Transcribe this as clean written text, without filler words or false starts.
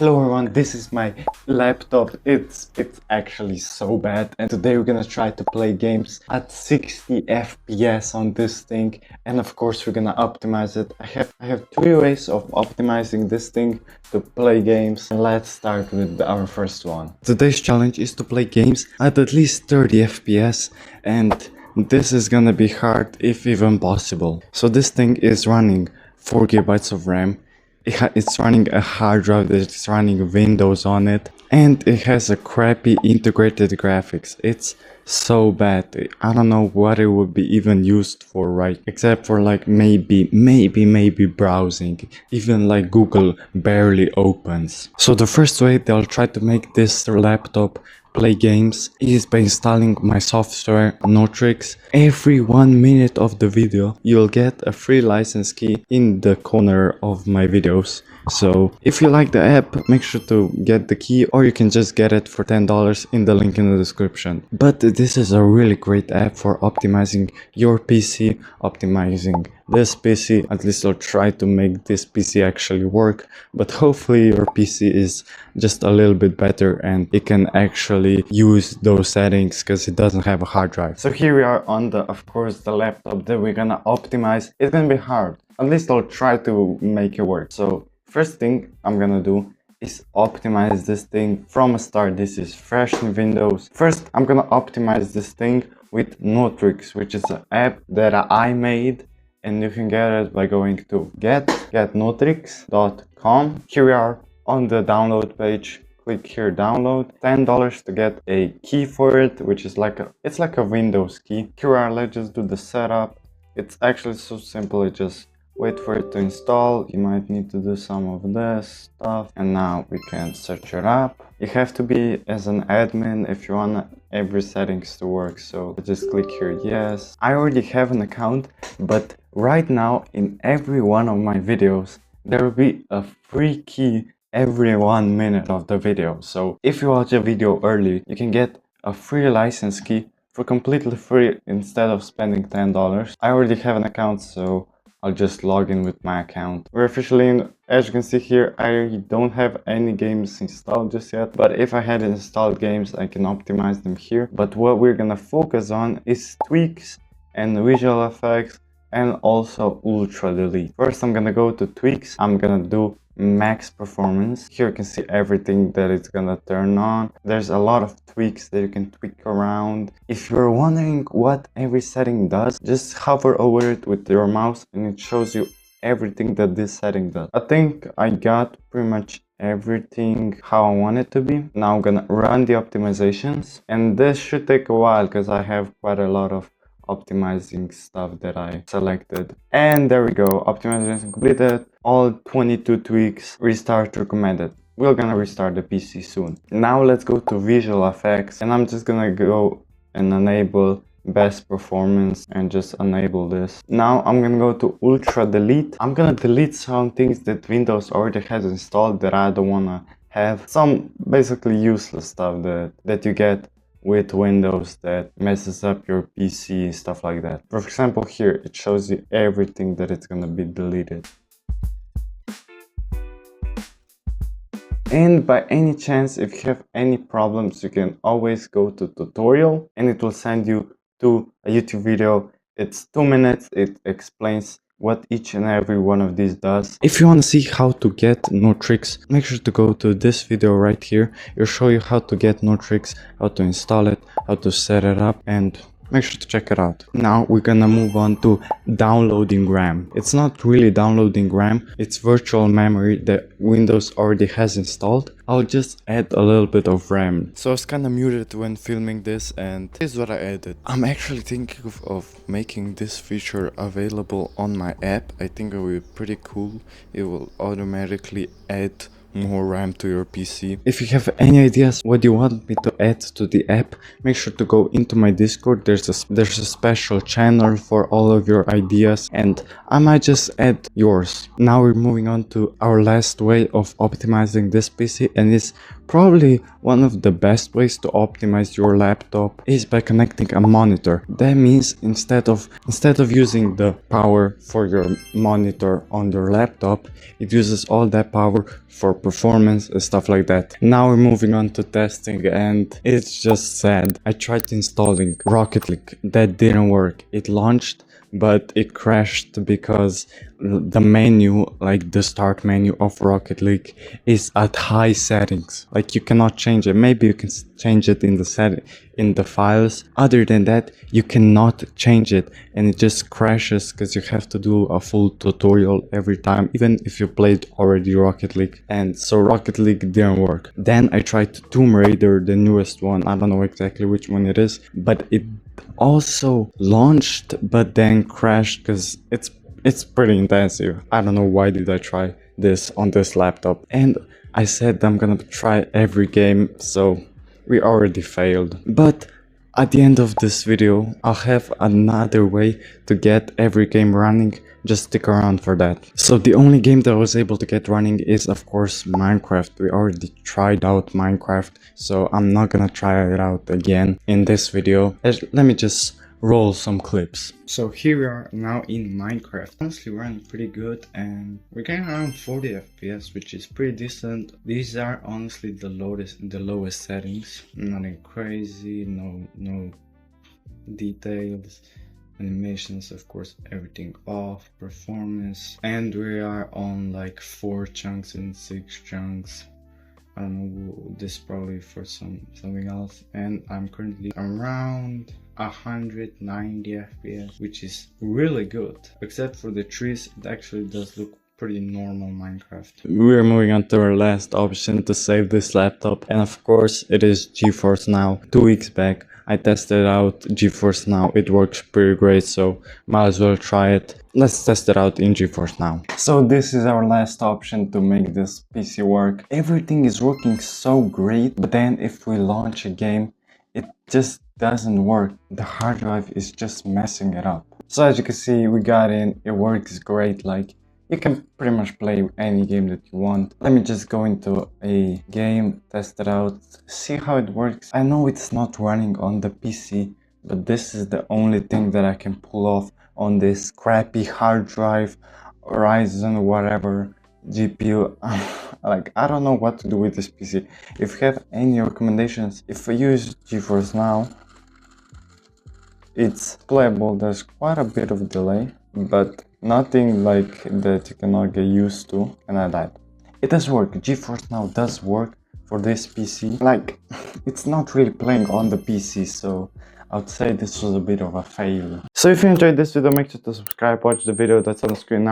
Hello everyone, this is my laptop. It's actually so bad, and today we're gonna try to play games at 60 FPS on this thing, and of course we're gonna optimize it. I have three ways of optimizing this thing to play games, and let's start with our first one. Today's challenge is to play games at least 30 FPS, and this is gonna be hard if even possible. So this thing is running 4 GB of RAM. It's running a hard drive that's running Windows on it, and it has a crappy integrated graphics. It's so bad. I don't know what it would be even used for, right? Except for like maybe browsing. Even like Google barely opens. So the first way they'll try to make this laptop play games is by installing my software NOTRX. Every 1 minute of the video you'll get a free license key in the corner of my videos. So if you like the app, make sure to get the key, or you can just get it for $10 in the link in the description. But this is a really great app for optimizing your PC, optimizing this PC. At least I'll try to make this PC actually work, but hopefully your PC is just a little bit better and it can actually use those settings because it doesn't have a hard drive. So here we are on the laptop that we're gonna optimize. It's gonna be hard. At least I'll try to make it work. So first thing I'm gonna do is optimize this thing from a start. This is fresh in Windows. First, I'm gonna optimize this thing with NOTRX, which is an app that I made, and you can get it by going to getNOTRX.com. Here we are on the download page. Click here, download. $10 to get a key for it, which is like a Windows key. Here we are. Let's just do the setup. It's actually so simple. It just wait for it to install. You might need to do some of this stuff, and now we can search it up. You have to be as an admin if you want every settings to work, so just click here, yes. I already have an account, but right now in every one of my videos there will be a free key every 1 minute of the video. So if you watch a video early, you can get a free license key for completely free instead of spending $10. I already have an account, so I'll just log in with my account. We're officially in. As you can see here, I don't have any games installed just yet, but if I had installed games, I can optimize them here. But what we're gonna focus on is tweaks and visual effects, and also ultra delete. First, I'm gonna go to tweaks. I'm gonna do max performance. Here you can see everything that it's gonna turn on. There's a lot of tweaks that you can tweak around. If you're wondering what every setting does, just hover over it with your mouse and it shows you everything that this setting does. I think I got pretty much everything how I want it to be. Now I'm gonna run the optimizations, and this should take a while because I have quite a lot of optimizing stuff that I selected. And there we go, optimization completed. All 22 tweaks. Restart recommended. We're gonna restart the PC soon. Now let's go to visual effects, and I'm just gonna go and enable best performance and just enable this. Now I'm gonna go to ultra delete. I'm gonna delete some things that Windows already has installed that I don't wanna have. Some basically useless stuff that you get with Windows that messes up your PC, stuff like that. For example, here it shows you everything that it's gonna be deleted. And by any chance, if you have any problems, you can always go to tutorial, and it will send you to a YouTube video. It's 2 minutes. It explains what each and every one of these does. If you want to see how to get NOTRX, make sure to go to this video right here. It'll show you how to get NOTRX, how to install it, how to set it up, and make sure to check it out. Now we're gonna move on to downloading RAM. It's not really downloading RAM, it's virtual memory that Windows already has installed. I'll just add a little bit of RAM. So I was kinda muted when filming this, and here's what I added. I'm actually thinking of making this feature available on my app. I think it will be pretty cool. It will automatically add more RAM to your PC. If you have any ideas what you want me to add to the app, make sure to go into my Discord. There's a special channel for all of your ideas, and I might just add yours. Now we're moving on to our last way of optimizing this PC, and it's probably one of the best ways to optimize your laptop is by connecting a monitor. That means instead of using the power for your monitor on your laptop, it uses all that power for performance and stuff like that. Now we're moving on to testing, and it's just sad. I tried installing Rocket League. That didn't work. It launched, but it crashed because the menu, like the start menu of Rocket League, is at high settings. Like you cannot change it. Maybe you can change it in the files. Other than that, you cannot change it, and it just crashes because you have to do a full tutorial every time, even if you played already Rocket League. And so Rocket League didn't work. Then I tried Tomb Raider, the newest one. I don't know exactly which one it is, but it also launched but then crashed because it's pretty intensive. I don't know why did I try this on this laptop, and I said I'm gonna try every game, so we already failed. But at the end of this video I'll have another way to get every game running. Just stick around for that. So the only game that I was able to get running is of course Minecraft. We already tried out Minecraft, so I'm not gonna try it out again in this video. Let me just roll some clips. So here we are now in Minecraft. Honestly running pretty good, and we're getting around 40 FPS, which is pretty decent. These are honestly the lowest settings. Nothing crazy, no details. Animations, of course, everything off. Performance, and we are on like 4 chunks and 6 chunks. I don't know, this is probably for something else. And I'm currently around 190 FPS, which is really good. Except for the trees, it actually does look pretty normal Minecraft. We're moving on to our last option to save this laptop, and of course it is GeForce Now. 2 weeks back I tested out GeForce Now. It works pretty great, so might as well try it. Let's test it out in GeForce Now. So this is our last option to make this PC work. Everything is working so great, but then if we launch a game, it just doesn't work. The hard drive is just messing it up. So as you can see, we got in, it works great. Like, you can pretty much play any game that you want. Let me just go into a game, test it out, see how it works. I know it's not running on the PC, but this is the only thing that I can pull off on this crappy hard drive, Ryzen, whatever, GPU. Like, I don't know what to do with this PC. If you have any recommendations, if I use GeForce Now, it's playable. There's quite a bit of delay, but nothing like that you cannot get used to, and I died. It does work. GeForce Now does work for this PC. Like, it's not really playing on the PC, so I would say this was a bit of a fail. So if you enjoyed this video, make sure to subscribe, watch the video that's on the screen now.